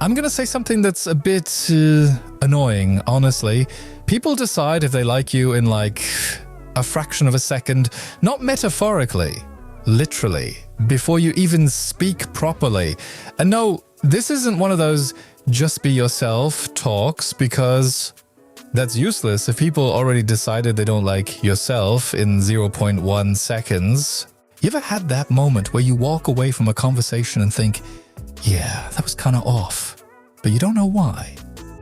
I'm gonna say something that's a bit annoying, honestly. People decide if they like you in like a fraction of a second, not metaphorically, literally, before you even speak properly. And no, this isn't one of those just be yourself talks, because that's useless if people already decided they don't like yourself in 0.1 seconds. You ever had that moment where you walk away from a conversation and think, yeah, that was kind of off, but you don't know why?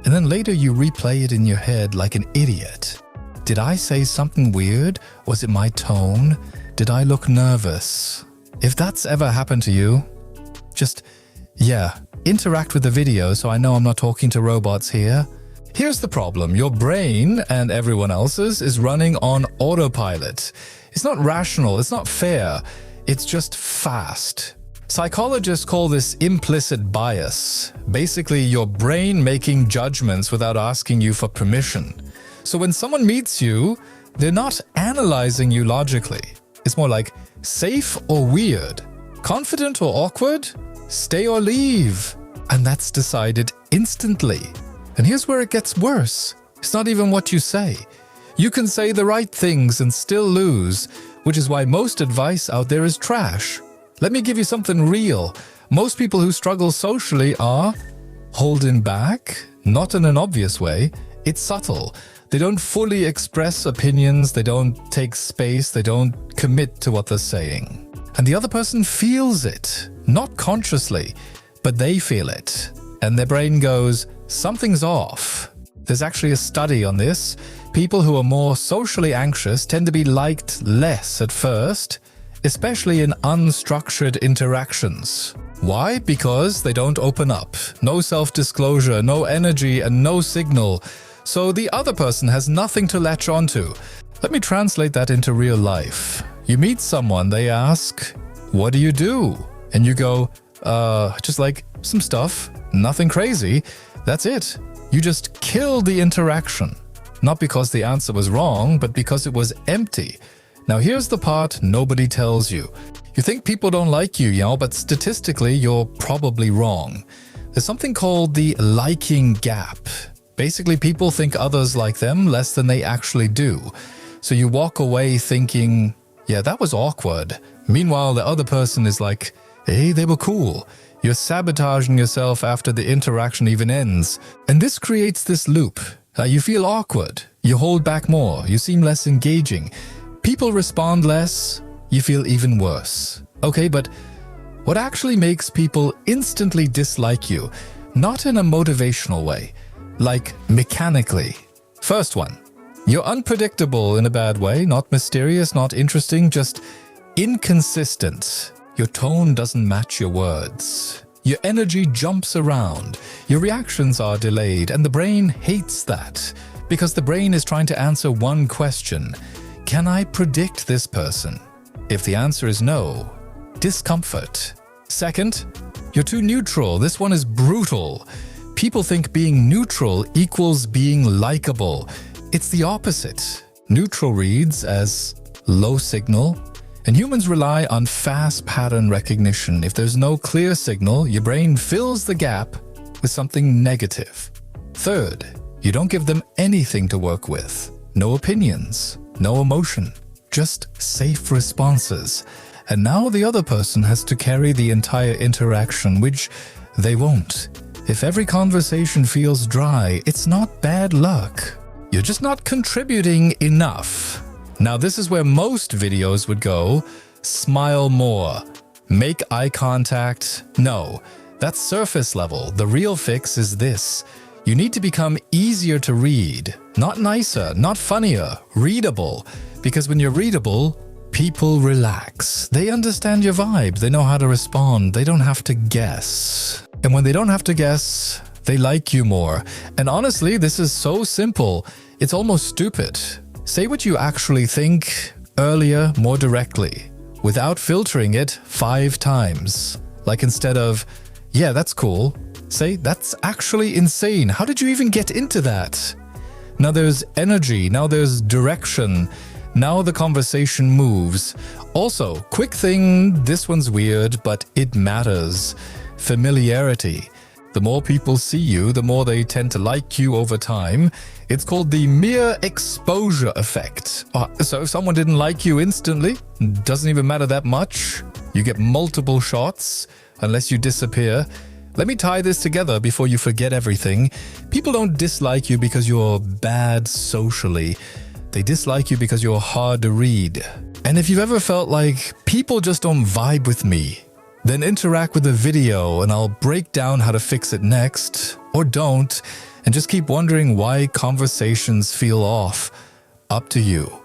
And then later you replay it in your head like an idiot. Did I say something weird? Was it my tone? Did I look nervous? If that's ever happened to you, just, interact with the video so I know I'm not talking to robots here. Here's the problem. Your brain, and everyone else's, is running on autopilot. It's not rational, it's not fair, it's just fast. Psychologists call this implicit bias. Basically, your brain making judgments without asking you for permission. So when someone meets you, they're not analyzing you logically. It's more like safe or weird, confident or awkward, stay or leave. And that's decided instantly. And here's where it gets worse. It's not even what you say. You can say the right things and still lose, which is why most advice out there is trash. Let me give you something real. Most people who struggle socially are holding back, not in an obvious way. It's subtle. They don't fully express opinions, they don't take space, they don't commit to what they're saying. And the other person feels it, not consciously, but they feel it. And their brain goes, something's off. There's actually a study on this. People who are more socially anxious tend to be liked less at first, especially in unstructured interactions. Why? Because they don't open up. No self-disclosure, no energy, and no signal. So the other person has nothing to latch onto. Let me translate that into real life. You meet someone, they ask, what do you do? And you go, just like some stuff, nothing crazy. That's it. You just killed the interaction. Not because the answer was wrong, but because it was empty. Now here's the part nobody tells you. You think people don't like you, but statistically you're probably wrong. There's something called the liking gap. Basically, people think others like them less than they actually do. So you walk away thinking, yeah, that was awkward. Meanwhile, the other person is like, hey, they were cool. You're sabotaging yourself after the interaction even ends. And this creates this loop. You feel awkward. You hold back more. You seem less engaging. People respond less. You feel even worse. Okay, but what actually makes people instantly dislike you? Not in a motivational way. Like mechanically. First one, you're unpredictable in a bad way, not mysterious, not interesting, just inconsistent. Your tone doesn't match your words. Your energy jumps around. Your reactions are delayed, and the brain hates that because the brain is trying to answer one question. Can I predict this person? If the answer is no, discomfort. Second, you're too neutral. This one is brutal. People think being neutral equals being likable. It's the opposite. Neutral reads as low signal, and humans rely on fast pattern recognition. If there's no clear signal, your brain fills the gap with something negative. Third, you don't give them anything to work with. No opinions, no emotion, just safe responses. And now the other person has to carry the entire interaction, which they won't. If every conversation feels dry, it's not bad luck. You're just not contributing enough. Now this is where most videos would go. Smile more. Make eye contact. No, that's surface level. The real fix is this. You need to become easier to read. Not nicer, not funnier, readable. Because when you're readable, people relax. They understand your vibe. They know how to respond. They don't have to guess. And when they don't have to guess, they like you more. And honestly, this is so simple. It's almost stupid. Say what you actually think earlier, more directly, without filtering it 5 times. Like instead of, yeah, that's cool, say, that's actually insane. How did you even get into that? Now there's energy, now there's direction. Now the conversation moves. Also, quick thing, this one's weird, but it matters. Familiarity. The more people see you, the more they tend to like you over time. It's called the mere exposure effect. So if someone didn't like you instantly, doesn't even matter that much. You get multiple shots unless you disappear. Let me tie this together before you forget everything. People don't dislike you because you're bad socially. They dislike you because you're hard to read. And if you've ever felt like people just don't vibe with me, then interact with the video and I'll break down how to fix it next. Or don't, and just keep wondering why conversations feel off. Up to you.